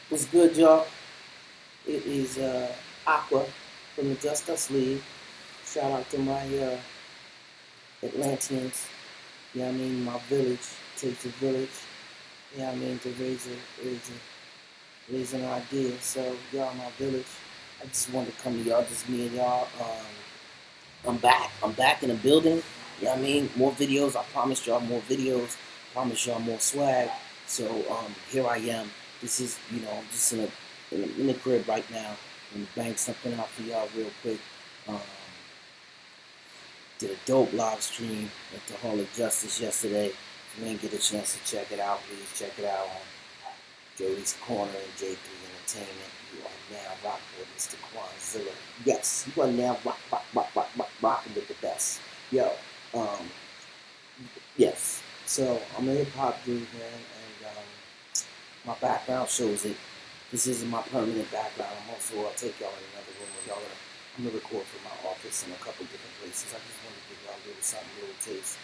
What's good, y'all? It is Aqua from the Just Us League. Shout out to my Atlanteans. You know what I mean? My village. Takes a village. You know what I mean? To raise an idea. So, y'all, my village. I just wanted to come to y'all, just me and y'all. I'm back. I'm back in the building. You know what I mean? More videos. I promised y'all more videos. Promised y'all more swag. So here I am. This is, I'm just in the crib right now. I'm gonna bang something out for y'all real quick. Um, did a dope live stream at the Hall of Justice yesterday. If you didn't get a chance to check it out, please check it out on Jody's Corner and J3 Entertainment. You are now rocking with Mr. Quanzilla. Yes, you are now rocking with the best. Yo, yes. So I'm a hip hop dude, man, and my background shows it. This isn't my permanent background. I'll take y'all in another room where I'm gonna record from my office in a couple different places. I just want to give y'all a little something, a little taste.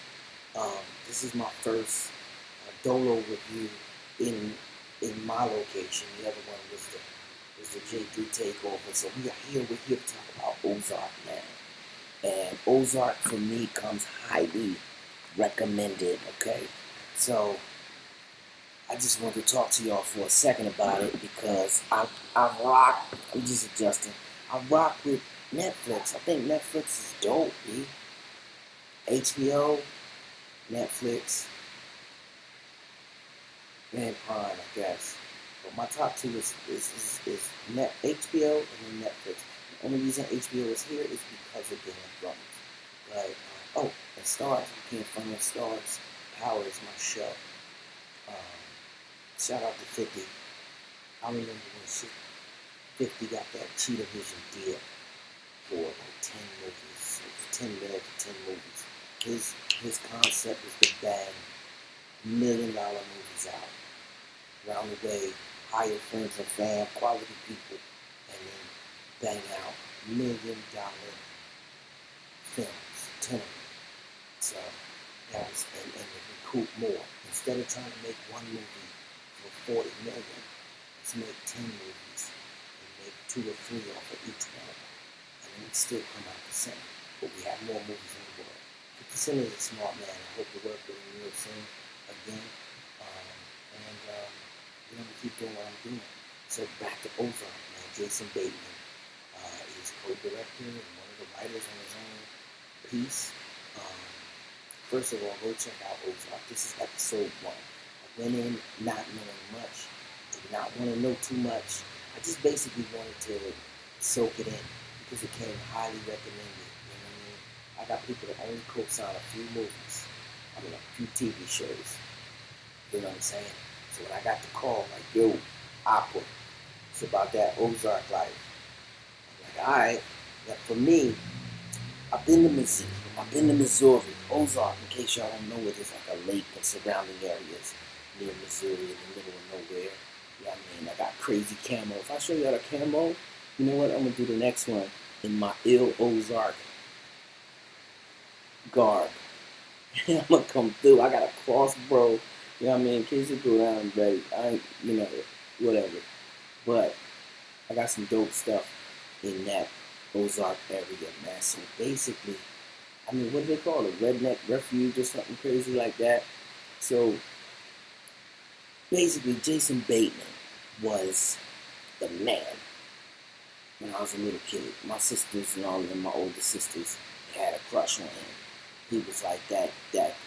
This is my first Dolo review in my location. The other one was the J3 takeover. So we're here to talk about Ozark, man. And Ozark for me comes highly recommended. Okay, so I just wanted to talk to y'all for a second about it because I rock. I'm just adjusting. I rock with Netflix. I think Netflix is dope, B. HBO, Netflix, and Prime, I guess. But my top two is HBO and then Netflix. The only reason HBO is here is because of Game of Thrones. But and Stars. I can't find the Stars. Power is my show. Um, Shout out to 50. I remember when 50 got that Cheetah Vision deal for like 10 movies, 10 mil for 10 movies. His concept was to bang $1 million movies out. Around the way, hire friends and fam, quality people, and then bang out $1 million films, 10 of them. So that was, and recoup more. Instead of trying to make one movie for 40 million, let's make 10 movies and make 2 or 3 off of each one of them. And then it still come out the same. But we have more movies in the world. 50 Cent is a smart man. I hope to work with him real soon again. We keep doing what I'm doing. So back to Ozark, man. Jason Bateman is co-director and one of the writers on his own piece. First of all, go check out Ozark. This is episode 1. I went in not knowing much, did not want to know too much. I just basically wanted to soak it in because it came highly recommended. You know what I mean? I got people that only co-sign a few movies. A few TV shows. You know what I'm saying? So when I got the call, like, yo, Aqua, it's about that Ozark life. I'm like, all right. Now for me, I've been to Missouri. Ozark, in case y'all don't know it, is like a lake and surrounding areas near Missouri in the middle of nowhere. You know what I mean? I got crazy camo. If I show y'all the camo, you know what? I'm going to do the next one in my ill Ozark garb. I'm going to come through. I got a cross, bro. You know what I mean? In case it go down, baby. I ain't, whatever. But I got some dope stuff in that Ozark area, man. So basically, what do they call it? Redneck refuge or something crazy like that. So basically, Jason Bateman was the man when I was a little kid. My sisters and all of them, my older sisters, had a crush on him. He was like that,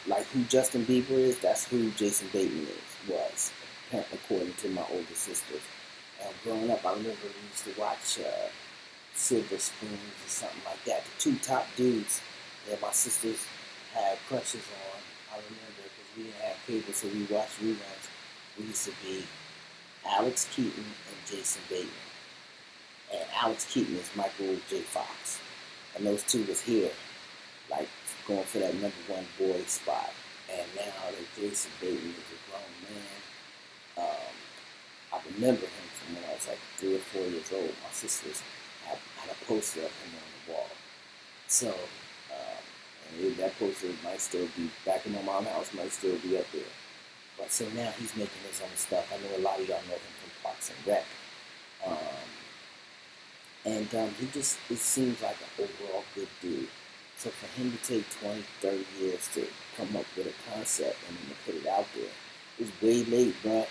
like who Justin Bieber is, that's who Jason Bateman was, according to my older sisters. Growing up, I remember we used to watch Silver Spoons or something like that. The 2 top dudes that my sisters had crushes on, I remember, because we didn't have cable, so we watched reruns. We used to be Alex Keaton and Jason Bateman. And Alex Keaton is Michael J. Fox. And those two was here, like going for that #1 boy spot. And now that Jason Bateman is a grown man, I remember him from when I was like 3 or 4 years old. My sisters had a poster of him on the wall. So, and that poster might still be back in my mom's house, might still be up there. But so now he's making his own stuff. I know a lot of y'all know him from Parks and Rec. He just, it seems like an overall good dude. So for him to take 20, 30 years to come up with a concept and then to put it out there, it's way late, but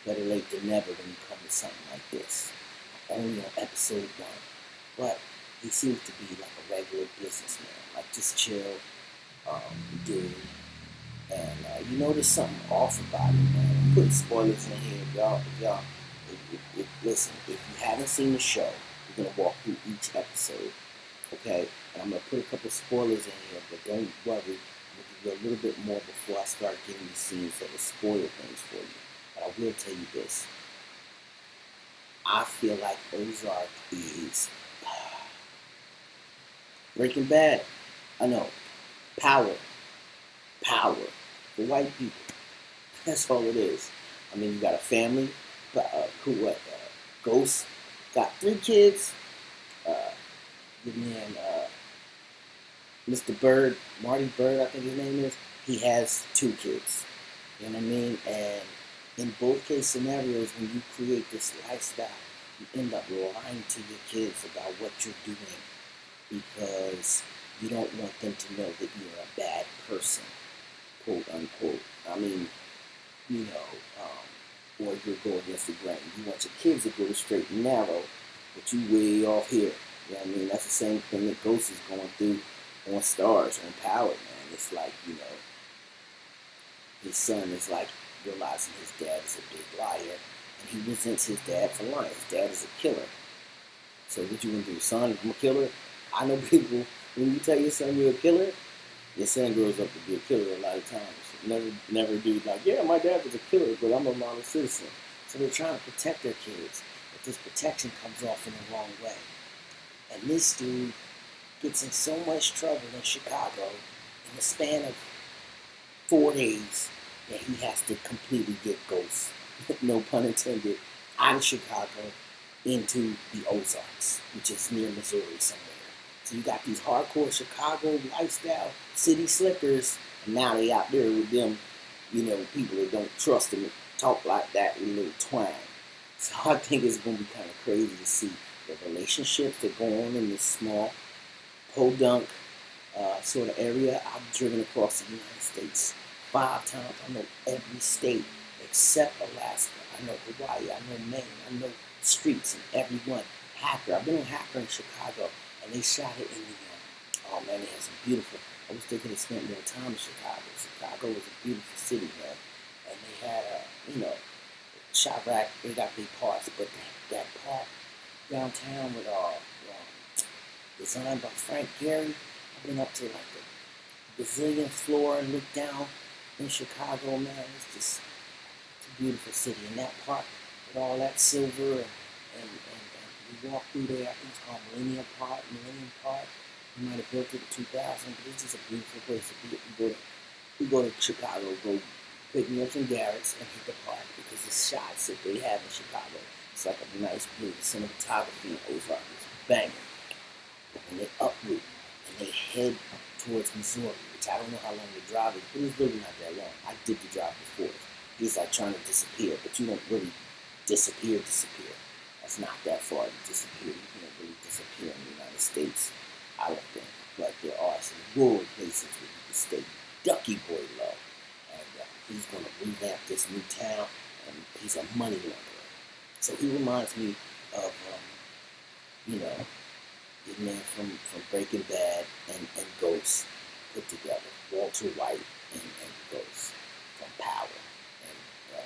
better late than never when you come to something like this. Only on episode 1. But he seems to be like a regular businessman, like just chill, dude. And you know there's something off about it, man. I'm putting spoilers in here, listen, if you haven't seen the show, we're gonna walk through each episode, okay? And I'm gonna put a couple spoilers in here, but don't worry, I'm gonna give you a little bit more before I start giving you scenes that will spoil things for you. But I will tell you this: I feel like Ozark is Breaking Bad. I know, power for white people. That's all it is. I mean, you got a family. Ghost got 3 kids. Your man, Mr. Bird, Marty Bird, I think his name is. He has 2 kids. You know what I mean? And in both case scenarios, when you create this lifestyle, you end up lying to your kids about what you're doing because you don't want them to know that you're a bad person, quote unquote. I mean, or you'll go against the grain. You want your kids to go straight and narrow, but you way off here. You know what I mean? That's the same thing that Ghost is going through on Stars, on Power, man. It's like, his son is like realizing his dad is a big liar, and he resents his dad for lying. His dad is a killer. So what you gonna do, son? I'm a killer? I know people, when you tell your son you're a killer, your son grows up to be a killer a lot of times. Never do like, yeah, my dad was a killer, but I'm a model citizen. So they're trying to protect their kids, but this protection comes off in the wrong way. And this dude gets in so much trouble in Chicago in the span of 4 days that he has to completely get Ghost, no pun intended, out of Chicago into the Ozarks, which is near Missouri somewhere. So you got these hardcore Chicago lifestyle city slickers, and now they out there with them, people that don't trust them, talk like that with a little twang. So I think it's going to be kind of crazy to see the relationships that go on in this small podunk sort of area. I've driven across the United States 5 times. I know every state except Alaska. I know Hawaii. I know Maine. I know streets in every one. Hacker. I've been on Hacker in Chicago, and they shot it in the oh man, they had some beautiful. I wish they could have spent more time in Chicago. Chicago was a beautiful city, man, and they had Chirac. They got big parks, but that park downtown with designed by Frank Gehry. I've been up to like the bazillionth floor and looked down in Chicago, man. It's a beautiful city. And that park with all that silver and you walk through there, I think it's called Millennium Park. You might have built it in 2000, but it's just a beautiful place to be. We go to Chicago, go pick me up some Garrett's and hit the park because the shots that they have in Chicago, it's like a nice blue. The cinematography in Ozark is banging. And they uproot and they head towards Missouri, which I don't know how long the drive is, but it's really not that long. I did the drive before. He's like trying to disappear, but you don't really disappear. That's not that far to disappear. You can't really disappear in the United States, I don't think. But there are some rural places where you can stay ducky boy low. And he's going to revamp this new town, and he's a money launderer. So he reminds me of, the man from Breaking Bad and Ghost put together. Walter White and Ghost from Power. And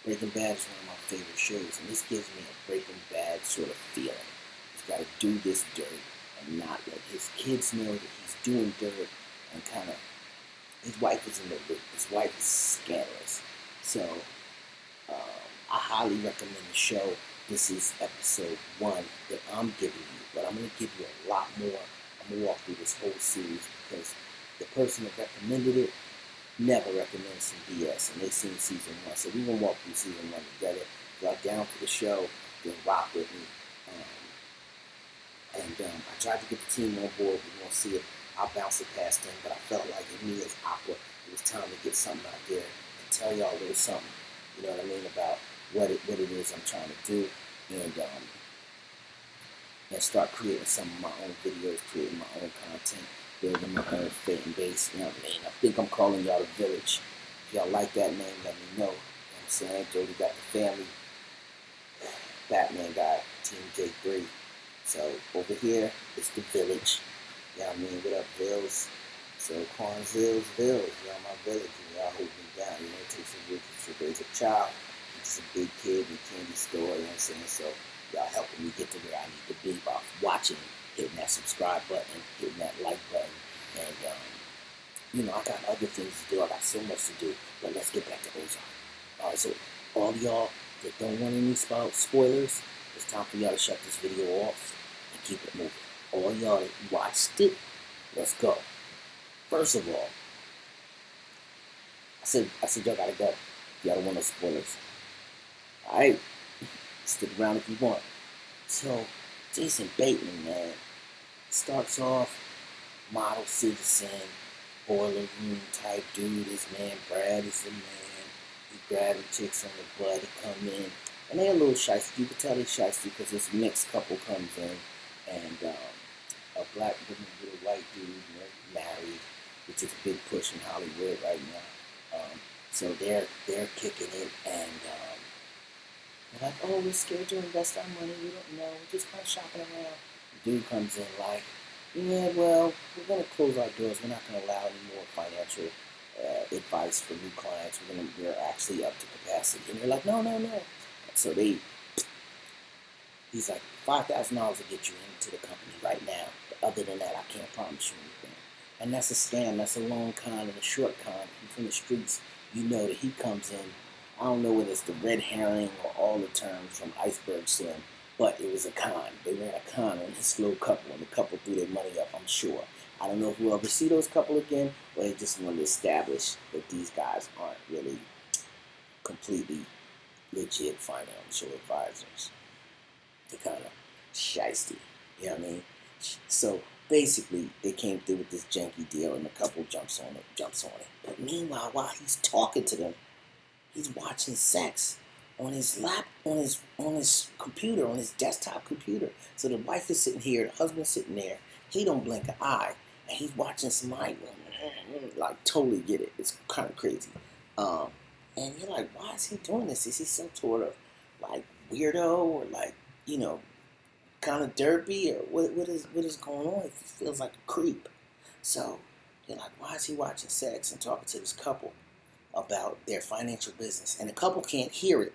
Breaking Bad is one of my favorite shows, and this gives me a Breaking Bad sort of feeling. He's got to do this dirt and not let his kids know that he's doing dirt, and kind of, his wife is in the loop. His wife is scandalous. So I highly recommend the show. This is episode 1 that I'm giving you, but I'm going to give you a lot more. I'm going to walk through this whole series because the person that recommended it never recommends some BS, and they seen season 1. So we're going to walk through season 1 together. If y'all down for the show, then rock with me. I tried to get the team on board. We're going to see if I'll bounce it past them, but I felt like in me as Aqua, it was time to get something out there and tell y'all a little something, you know what I mean, about what it is I'm trying to do, and start creating some of my own videos, creating my own content, building my own fan base, you know what I mean. I think I'm calling y'all the Village. If y'all like that name, let me know. You know what I'm saying? Jody got the family. Batman got Team J3. So over here, it's the Village. You know what I mean? What up, Vills? So Cornzills, Vills. Y'all my village. Y'all hold me down. You know, it takes a village to raise a child. I'm just a big kid in a candy store, you know what I'm saying? So y'all helping me get to where I need to be by watching, hitting that subscribe button, hitting that like button. And, I got other things to do. I got so much to do. But let's get back to Ozark. All right, so all y'all that don't want any spoilers, it's time for y'all to shut this video off and keep it moving. All y'all that watched it, let's go. First of all, I said y'all gotta go. Y'all don't want no spoilers. Alright, stick around if you want. So, Jason Bateman, man, starts off model citizen, boiler room type dude. His man Brad is the man. He grabbing chicks on the butt. He come in, and they're a little shiesty. You can tell they're shiesty because this mixed couple comes in, and a black woman with a white dude, married, which is a big push in Hollywood right now. So they're kicking it, and they're like, oh, we're scared to invest our money. We don't know. We're just kind of shopping around. The dude comes in like, yeah, well, we're going to close our doors. We're not going to allow any more financial advice for new clients. We're actually up to capacity. And they're like, no. So he's like, $5,000 will get you into the company right now. But other than that, I can't promise you anything. And that's a scam. That's a long con and a short con. And from the streets, you know that he comes in. I don't know whether it's the red herring or all the terms from Iceberg Slim, but it was a con. They ran a con on this little couple, and the couple threw their money up, I'm sure. I don't know if we'll ever see those couple again, or they just want to establish that these guys aren't really completely legit financial advisors. They're kind of shysty, you know what I mean? So basically, they came through with this janky deal, and the couple jumps on it. But meanwhile, while he's talking to them, he's watching sex on his computer, on his desktop computer. So the wife is sitting here, the husband's sitting there. He don't blink an eye, and he's watching somebody like totally get it. It's kind of crazy. And you're like, why is he doing this? Is he some sort of like weirdo or like kind of derpy or what is going on? It feels like a creep. So you're like, why is he watching sex and talking to this couple about their financial business? And the couple can't hear it.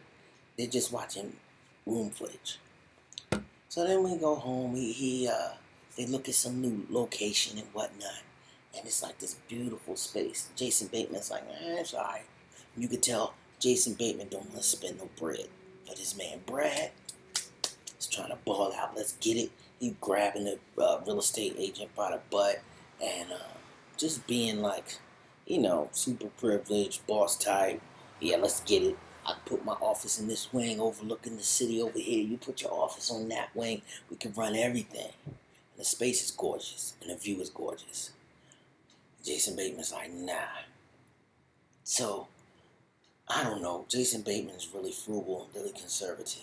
They're just watching room footage. So then we go home. They look at some new location and whatnot, and it's like this beautiful space. Jason Bateman's like, it's all right. You could tell Jason Bateman don't want to spend no bread, but his man Brad is trying to ball out. Let's get it. He grabbing the real estate agent by the butt and just being like, super privileged, boss type. Yeah, let's get it. I put my office in this wing overlooking the city over here. You put your office on that wing. We can run everything. And the space is gorgeous. And the view is gorgeous. Jason Bateman's like, nah. So, I don't know. Jason Bateman is really frugal and really conservative.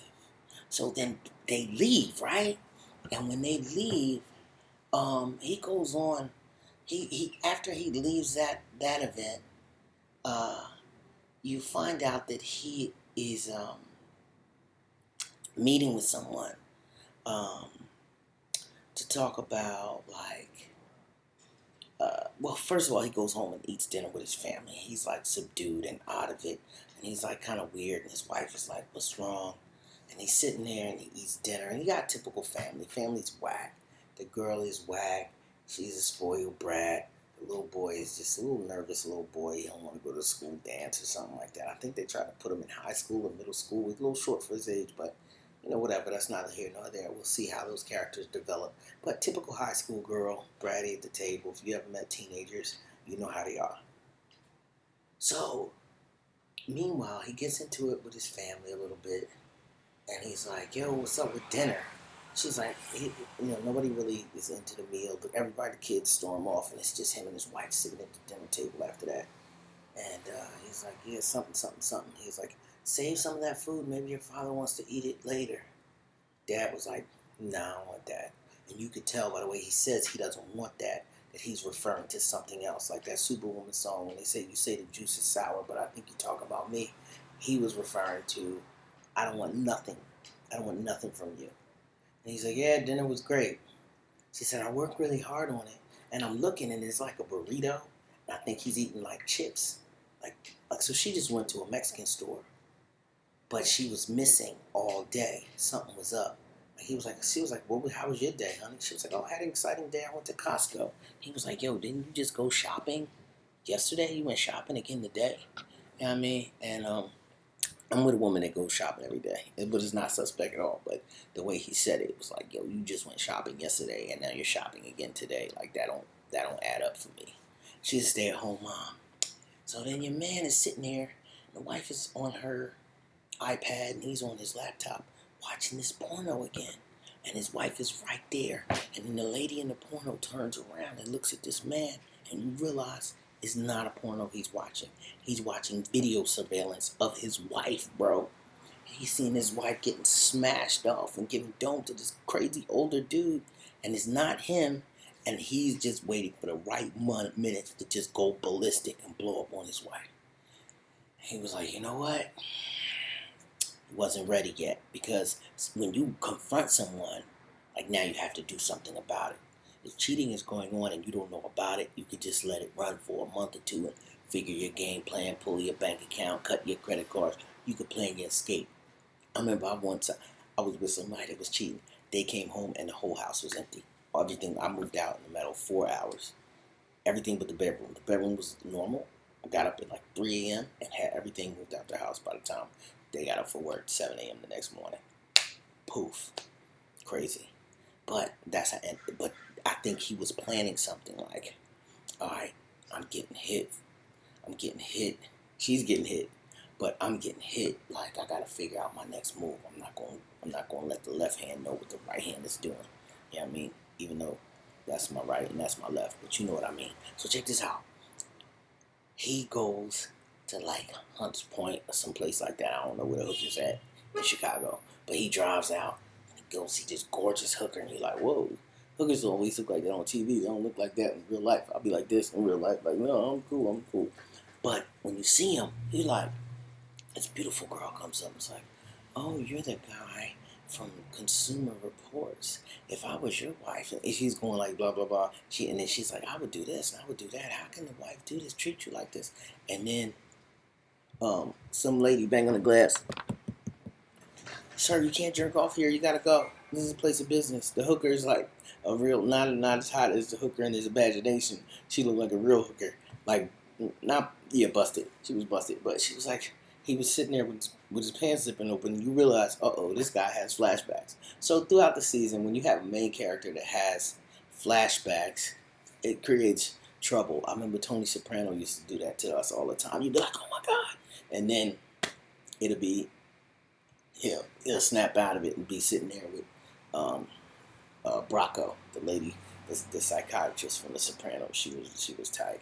So then they leave, right? And when they leave, he goes on. He after he leaves that event, you find out that he is meeting with someone to talk about well, first of all, he goes home and eats dinner with his family. He's like subdued and out of it, and he's like kind of weird. And his wife is like, "What's wrong?" And he's sitting there and he eats dinner. And he got a typical family. Family's whack. The girl is whack. She's a spoiled brat. The little boy is just a little nervous little boy. He don't want to go to school dance or something like that. I think they try to put him in high school or middle school. He's a little short for his age, but whatever. That's neither here nor there. We'll see how those characters develop. But typical high school girl, bratty at the table. If you ever met teenagers, you know how they are. So, meanwhile, he gets into it with his family a little bit. And he's like, yo, what's up with dinner? She's like, nobody really is into the meal. But everybody, the kids storm off. And it's just him and his wife sitting at the dinner table after that. And he's was like, yeah, something, something, something. He was like, save some of that food. Maybe your father wants to eat it later. Dad was like, nah, I don't want that. And you could tell by the way he says he doesn't want that he's referring to something else. Like that Superwoman song when they say, you say the juice is sour, but I think you're talking about me. He was referring to, I don't want nothing. I don't want nothing from you. And he's like, yeah, dinner was great. She said, I worked really hard on it. And I'm looking and it's like a burrito. And I think he's eating like chips. Like so she just went to a Mexican store. But she was missing all day. Something was up. He was like, she was like, well, how was your day, honey? She was like, oh, I had an exciting day. I went to Costco. He was like, yo, didn't you just go shopping yesterday? You went shopping again today? You know what I mean? And I'm with a woman that goes shopping every day. But it's not suspect at all. But the way he said it was like, yo, you just went shopping yesterday and now you're shopping again today. Like that don't add up for me. She's a stay-at-home mom. So then your man is sitting there, and the wife is on her iPad and he's on his laptop watching this porno again. And his wife is right there. And then the lady in the porno turns around and looks at this man, and you realize it's not a porno he's watching. He's watching video surveillance of his wife, bro. He's seeing his wife getting smashed off and giving dome to this crazy older dude. And it's not him. And he's just waiting for the right minute to just go ballistic and blow up on his wife. He was like, you know what? Wasn't ready yet, because when you confront someone, like now you have to do something about it. If cheating is going on and you don't know about it, you could just let it run for a month or two and figure your game plan, pull your bank account, cut your credit cards. You could plan your escape. I remember I was with somebody that was cheating. They came home and the whole house was empty. Everything, I moved out in the matter of 4 hours. Everything but the bedroom. The bedroom was normal. I got up at like 3 a.m. and had everything moved out the house by the time they got up for work 7 a.m. the next morning. Poof. Crazy. But but I think he was planning something like, all right, I'm getting hit. She's getting hit. But I'm getting hit. Like I gotta figure out my next move. I'm not gonna let the left hand know what the right hand is doing. You know what I mean? Even though that's my right and that's my left. But you know what I mean. So check this out. He goes to like Hunts Point or someplace like that. I don't know where the hooker's at in Chicago. But he drives out and he goes see this gorgeous hooker and you're like, whoa, hookers don't always look like that on TV. They don't look like that in real life. I'll be like this in real life. Like, no, I'm cool. But when you see him, you're like, this beautiful girl comes up and is like, oh, you're the guy from Consumer Reports. If I was your wife, and she's going like blah blah blah, and then she's like, I would do this and I would do that. How can the wife do this, treat you like this? And then some lady bang on the glass. Sir, you can't jerk off here. You gotta go. This is a place of business. The hooker is like a real, not as hot as the hooker in his imagination. She looked like a real hooker. Like, not, yeah, busted. She was busted. But she was like, he was sitting there with his pants zipping open. And you realize, uh-oh, this guy has flashbacks. So throughout the season, when you have a main character that has flashbacks, it creates trouble. I remember Tony Soprano used to do that to us all the time. You'd be like, oh my God. And then it'll be, he'll snap out of it and be sitting there with Bracco, the lady, the psychiatrist from The Sopranos. She was tight.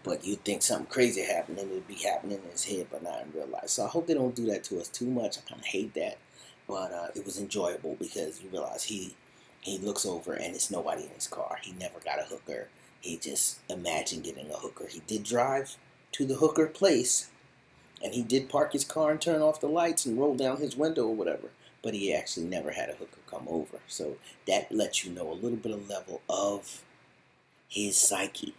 But you'd think something crazy happened and it'd be happening in his head, but not in real life. So I hope they don't do that to us too much. I kind of hate that. But it was enjoyable because you realize he looks over and it's nobody in his car. He never got a hooker. He just imagined getting a hooker. He did drive to the hooker place, and he did park his car and turn off the lights and roll down his window or whatever. But he actually never had a hooker come over. So that lets you know a little bit of level of his psyche.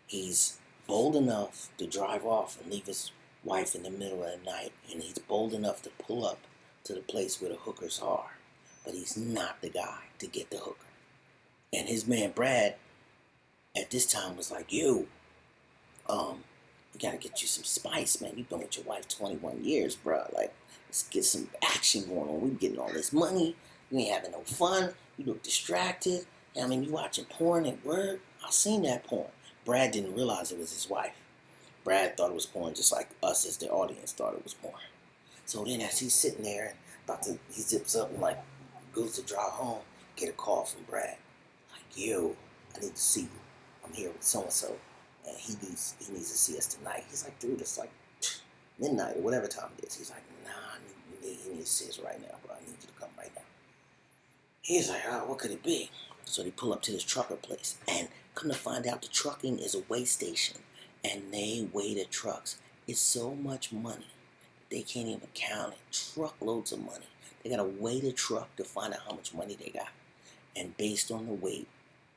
He's bold enough to drive off and leave his wife in the middle of the night. And he's bold enough to pull up to the place where the hookers are. But he's not the guy to get the hooker. And his man Brad at this time was like, you gotta get you some spice, man. You've been with your wife 21 years, bro. Like, let's get some action going on. We getting all this money. You ain't having no fun. You look distracted. I mean, you watching porn at work. I seen that porn. Brad didn't realize it was his wife. Brad thought it was porn just like us as the audience thought it was porn. So then as he's sitting there and he zips up and like goes to drive home, get a call from Brad. Like, yo, I need to see you. I'm here with so-and-so. And he needs to see us tonight. He's like, dude, it's like midnight or whatever time it is. He's like, nah, he needs to see us right now, bro. I need you to come right now. He's like, oh, what could it be? So they pull up to this trucker place, and come to find out the trucking is a weigh station, and they weigh the trucks. It's so much money, they can't even count it. Truckloads of money. They gotta weigh the truck to find out how much money they got. And based on the weight,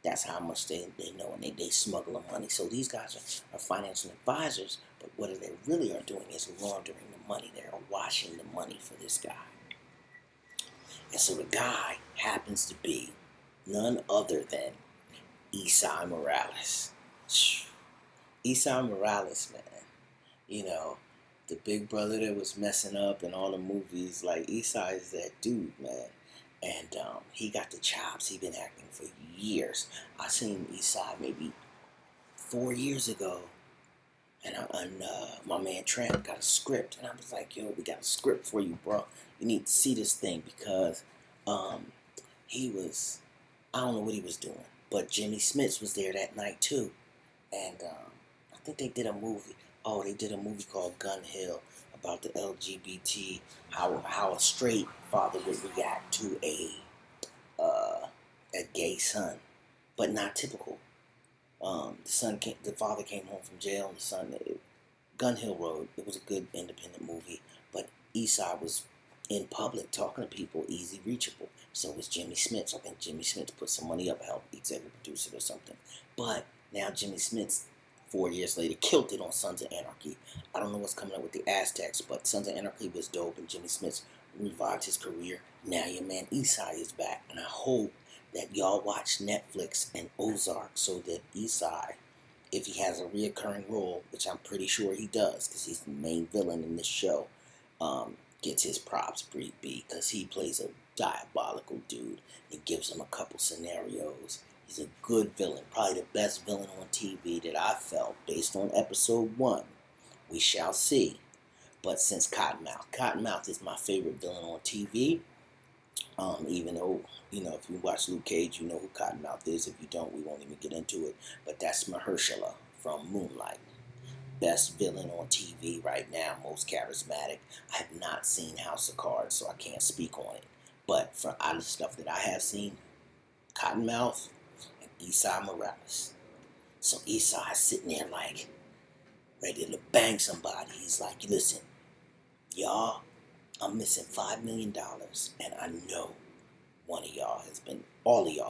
that's how much they know, and they smuggle the money. So these guys are financial advisors, but what they really are doing is laundering the money. They're washing the money for this guy. And so the guy happens to be none other than Esai Morales. Esai Morales, man. You know, the big brother that was messing up in all the movies. Like, Esai is that dude, man. And he got the chops. He been acting for years. I seen Esai maybe 4 years ago. And my man Tramp got a script. And I was like, yo, we got a script for you, bro. You need to see this thing because he was, I don't know what he was doing. But Jimmy Smits was there that night too. And I think they did a movie. Oh, they did a movie called Gun Hill about the LGBT, how a straight father would react to a gay son, but not typical. The father came home from jail, and the son. Gun Hill Road. It was a good independent movie, but Esai was in public talking to people, easy reachable. So was Jimmy Smits. I think Jimmy Smits put some money up, helped executive produce it or something. But now Jimmy Smits, 4 years later, killed it on Sons of Anarchy. I don't know what's coming up with the Aztecs, but Sons of Anarchy was dope, and Jimmy Smits revived his career. Now your man Esai is back, and I hope that y'all watch Netflix and Ozark so that Esai, if he has a reoccurring role, which I'm pretty sure he does, because he's the main villain in this show, gets his props, because he plays a diabolical dude. It gives him a couple scenarios. He's a good villain, probably the best villain on TV that I felt based on episode 1. We shall see. But since Cottonmouth is my favorite villain on TV. Even though, if you watch Luke Cage, you know who Cottonmouth is. If you don't, we won't even get into it. But that's Mahershala from Moonlight. Best villain on TV right now, most charismatic. I have not seen House of Cards, so I can't speak on it. But for all the stuff that I have seen, Cottonmouth and Esai Morales. So Esai's sitting there like, ready to bang somebody. He's like, listen, y'all, I'm missing $5 million, and I know all of y'all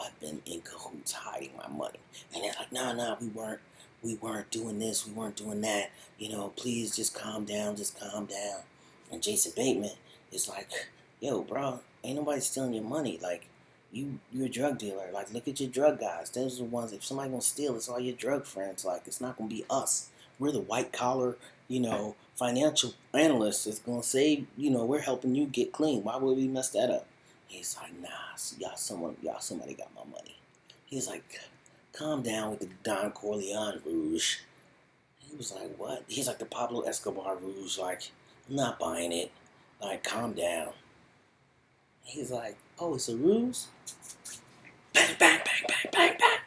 have been in cahoots hiding my money. And they're like, nah, we weren't doing this, we weren't doing that. Please just calm down. And Jason Bateman is like, yo, bro, ain't nobody stealing your money. Like, you're a drug dealer. Like, look at your drug guys. Those are the ones, if somebody gonna steal, it's all your drug friends. Like, it's not gonna be us. We're the white collar, financial analysts that's gonna say, we're helping you get clean. Why would we mess that up? He's like, nah, somebody got my money. He's like, calm down with the Don Corleone rouge. He was like, what? He's like, the Pablo Escobar rouge. Like, I'm not buying it. Like, calm down. He's like, oh, it's a ruse? Bang, bang, bang, bang, bang, bang.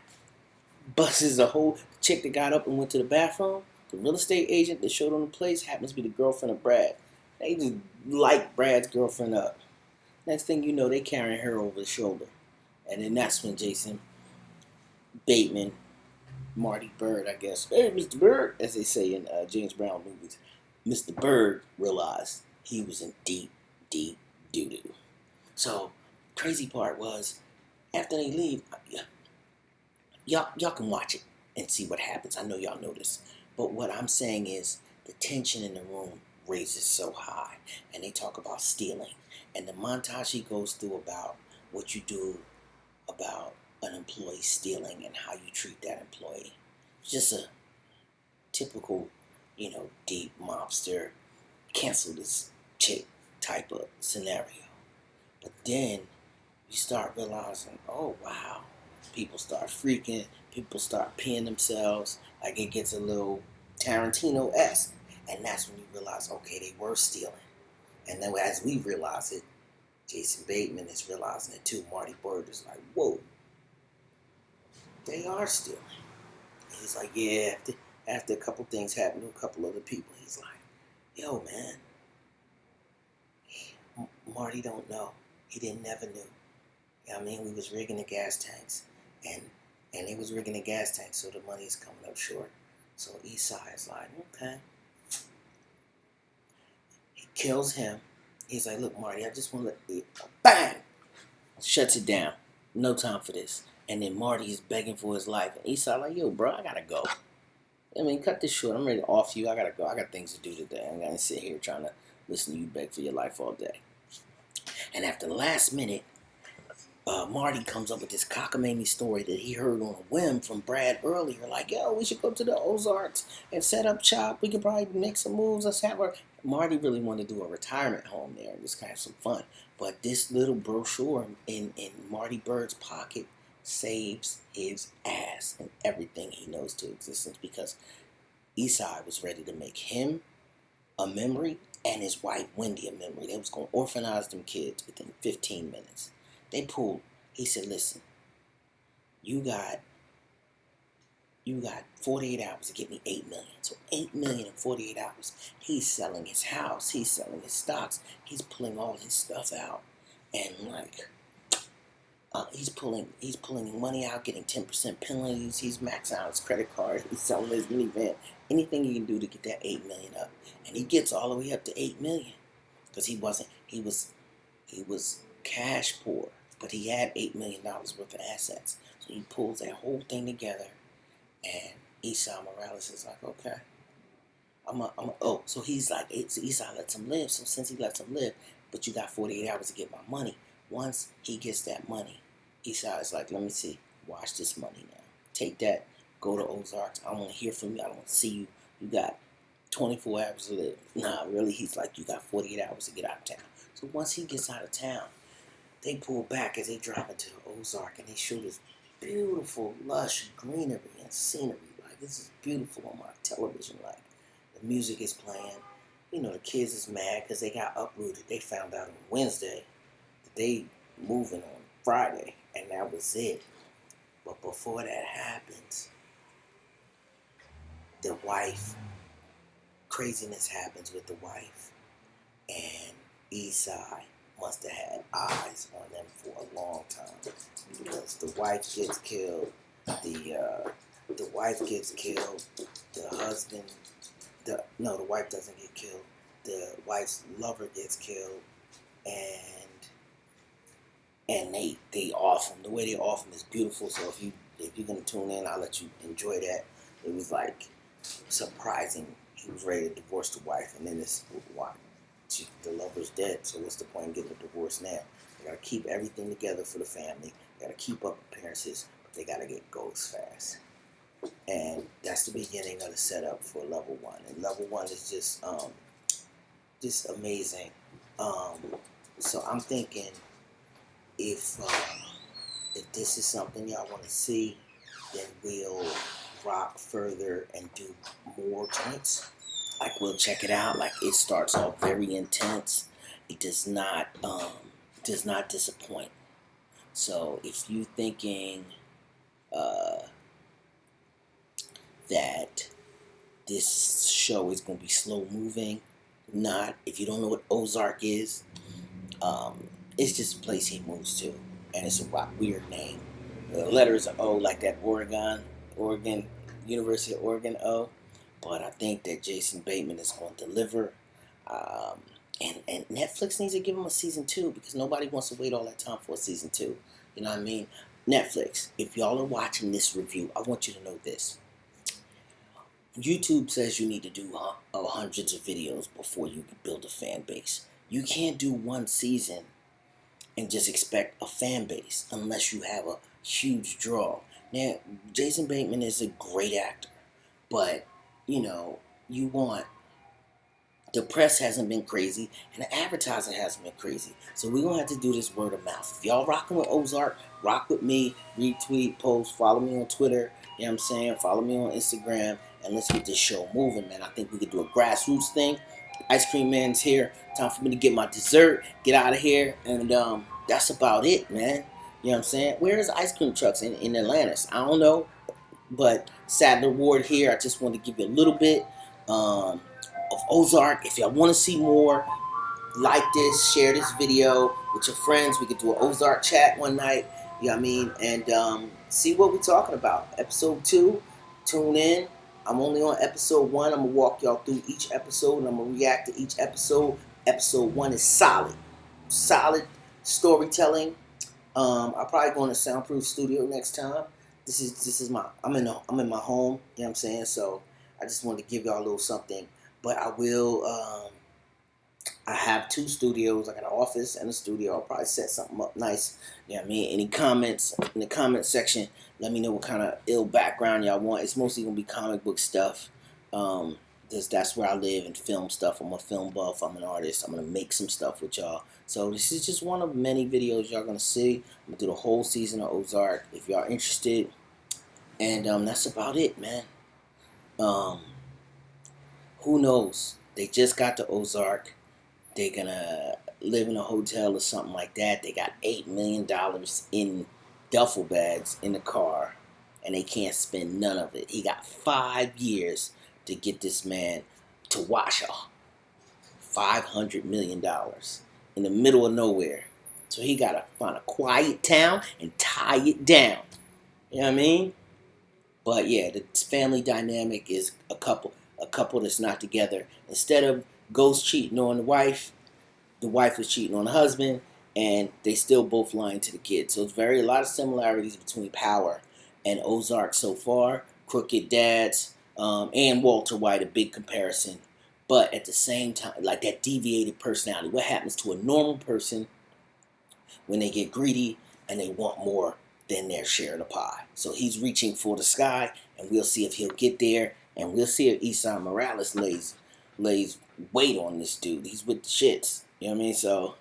Busts a whole chick that got up and went to the bathroom. The real estate agent that showed on the place happens to be the girlfriend of Brad. They just light Brad's girlfriend up. Next thing you know, they carrying her over the shoulder. And then that's when Jason Bateman, Marty Bird, I guess, hey, Mr. Bird, as they say in James Brown movies, Mr. Bird realized he was in deep, deep doo-doo. So, crazy part was, after they leave, y'all can watch it and see what happens. I know y'all know this. But what I'm saying is, the tension in the room raises so high. And they talk about stealing. And the montage he goes through about what you do about an employee stealing and how you treat that employee. It's just a typical, deep mobster, cancel this chick type of scenario. But then you start realizing, oh wow, people start freaking, people start peeing themselves, like it gets a little Tarantino-esque. And that's when you realize, okay, they were stealing. And then as we realize it, Jason Bateman is realizing it too. Marty Bird is like, whoa, they are stealing. And he's like, yeah, after a couple things happen to a couple other people, he's Yo, man, Marty don't know. He didn't never knew. You know what I mean? We was rigging the gas tanks, and they was rigging the gas tanks, so the money's coming up short. So Esai is like, okay. He kills him. He's like, look, Marty, I just want to bang! Shuts it down. No time for this. And then Marty is begging for his life. And Esai like, yo, bro, I gotta go. I mean, cut this short. I'm ready to off you. I gotta go. I got things to do today. I'm gonna sit here trying to listen to you beg for your life all day. And after the last minute, Marty comes up with this cockamamie story that he heard on a whim from Brad earlier. Like, yo, we should go to the Ozarks and set up shop. We could probably make some moves. Let's have our... Marty really wanted to do a retirement home there and just kind of some fun. But this little brochure in Marty Bird's pocket saves his ass and everything he knows to existence, because Esai was ready to make him a memory and his wife Wendy a memory. They was going to orphanize them kids within 15 minutes. They pulled. He said, listen, you got 48 hours to get me $8 million. So $8 million in 48 hours. He's selling his house. He's selling his stocks. He's pulling all his stuff out. And like, he's pulling money out, getting 10% penalties. He's maxing out his credit card. He's selling his minivan. Anything he can do to get that $8 million up. And he gets all the way up to $8 million. Because he was cash poor, but he had $8 million worth of assets. So he pulls that whole thing together, and Esai Morales is like, okay, so he's like, so Esai lets him live. So since he lets him live, but you got 48 hours to get my money. Once he gets that money, Esai is like, let me see, watch this money now. Take that, go to Ozarks. I don't want to hear from you. I don't want to see you. You got 24 hours to live. Nah, really, he's like, you got 48 hours to get out of town. So once he gets out of town, they pull back as they drive into the Ozark, and they show this beautiful, lush greenery and scenery. Like, this is beautiful on my television. Like, the music is playing. You know, the kids is mad because they got uprooted. They found out on Wednesday that they moving on Friday, and that was it. But before that happens, the wife, craziness happens with the wife, and Esai must have had eyes on them for a long time, because the wife gets killed, the wife gets killed, the husband, the wife doesn't get killed, the wife's lover gets killed, and they off him. The way they off him is beautiful. So if you're gonna tune in, I'll let you enjoy that. It was like surprising. He was ready to divorce the wife, and then this wife. The lover's dead, so what's the point in getting a divorce now? They gotta keep everything together for the family. They gotta keep up appearances, but they gotta get goals fast. And that's the beginning of the setup for level 1. And level 1 is just amazing. So I'm thinking, if this is something y'all want to see, then we'll rock further and do more joints. Like, we'll check it out. Like, it starts off very intense. It does not disappoint. So if you thinking that this show is going to be slow moving, not. If you don't know what Ozark is, it's just a place he moves to, and it's a weird name. The letters are O, like that Oregon, University of Oregon O. But I think that Jason Bateman is going to deliver. And Netflix needs to give him a season 2, because nobody wants to wait all that time for a season 2. You know what I mean? Netflix, if y'all are watching this review, I want you to know this. YouTube says you need to do hundreds of videos before you can build a fan base. You can't do one season and just expect a fan base unless you have a huge draw. Now, Jason Bateman is a great actor, but you want, the press hasn't been crazy and the advertising hasn't been crazy. So we're gonna have to do this word of mouth. If y'all rocking with Ozark, rock with me, retweet, post, follow me on Twitter, you know what I'm saying? Follow me on Instagram, and let's get this show moving, man. I think we could do a grassroots thing. Ice Cream Man's here. Time for me to get my dessert, get out of here, and that's about it, man. You know what I'm saying? Where's ice cream trucks in Atlantis? I don't know. But Sadler Ward here, I just want to give you a little bit of of Ozark. If y'all want to see more, like this, share this video with your friends. We could do an Ozark chat one night, you know what I mean, and see what we're talking about. Episode 2, tune in. I'm only on episode 1. I'm going to walk y'all through each episode, and I'm going to react to each episode. Episode 1 is solid storytelling. I'll probably go in a soundproof studio next time. This is my I'm in my home, you know what I'm saying? So I just wanted to give y'all a little something. But I will I have 2 studios. I got an office and a studio. I'll probably set something up nice. You know what I mean? Any comments in the comment section, let me know what kind of ill background y'all want. It's mostly gonna be comic book stuff. That's where I live and film stuff. I'm a film buff. I'm an artist. I'm gonna make some stuff with y'all. So this is just one of many videos y'all gonna see. I'm gonna do the whole season of Ozark if y'all interested. And that's about it, man. Who knows? They just got to Ozark. They're gonna live in a hotel or something like that. They got $8 million in duffel bags in the car, and they can't spend none of it. He got 5 years to get this man to Washoe. $500 million in the middle of nowhere. So he gotta find a quiet town and tie it down. You know what I mean? But yeah, the family dynamic is a couple that's not together. Instead of Ghost cheating on the wife is cheating on the husband, and they still both lying to the kids. So it's a lot of similarities between Power and Ozark so far. Crooked dads, and Walter White, a big comparison. But at the same time, like that deviated personality. What happens to a normal person when they get greedy and they want more than their share of the pie? So he's reaching for the sky, and we'll see if he'll get there, and we'll see if Esau Morales lays weight on this dude. He's with the shits. You know what I mean? So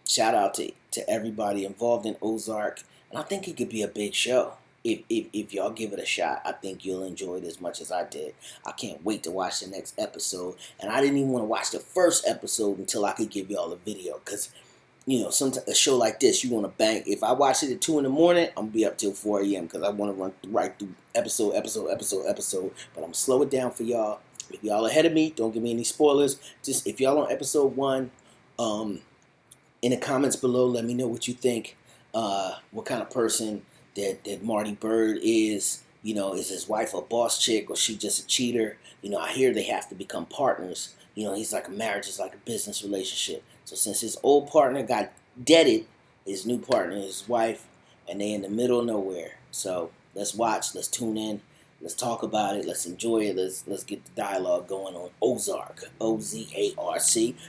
shout out to everybody involved in Ozark, and I think it could be a big show. If y'all give it a shot, I think you'll enjoy it as much as I did. I can't wait to watch the next episode, and I didn't even want to watch the first episode until I could give y'all a video, because you know, sometimes a show like this, you want to bang. If I watch it at 2 in the morning, I'm going to be up till 4 a.m. because I want to run right through episode. But I'm going to slow it down for y'all. If y'all ahead of me, don't give me any spoilers. Just if y'all on episode 1, in the comments below, let me know what you think. What kind of person that Marty Bird is. You know, is his wife a boss chick or she just a cheater? You know, I hear they have to become partners. You know, he's like a marriage is like a business relationship. So since his old partner got deaded, his new partner is his wife, and they in the middle of nowhere. So let's watch, let's tune in, let's talk about it, let's enjoy it, let's get the dialogue going on Ozark, Ozark.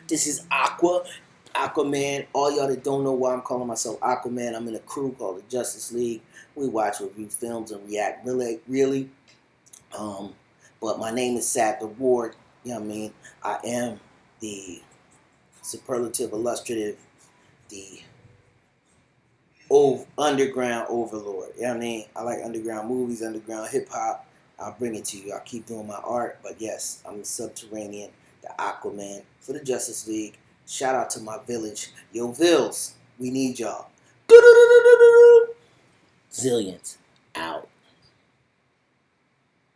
This is Aquaman. All y'all that don't know why I'm calling myself Aquaman, I'm in a crew called the Justice League. We watch, review films, and react really. But my name is Sad the Ward. You know what I mean? I am the superlative illustrative, the underground overlord. You know what I mean? I like underground movies, underground hip hop. I'll bring it to you. I'll keep doing my art. But yes, I'm the subterranean, the Aquaman for the Justice League. Shout out to my village. Yo, Vills, we need y'all. Zillions out.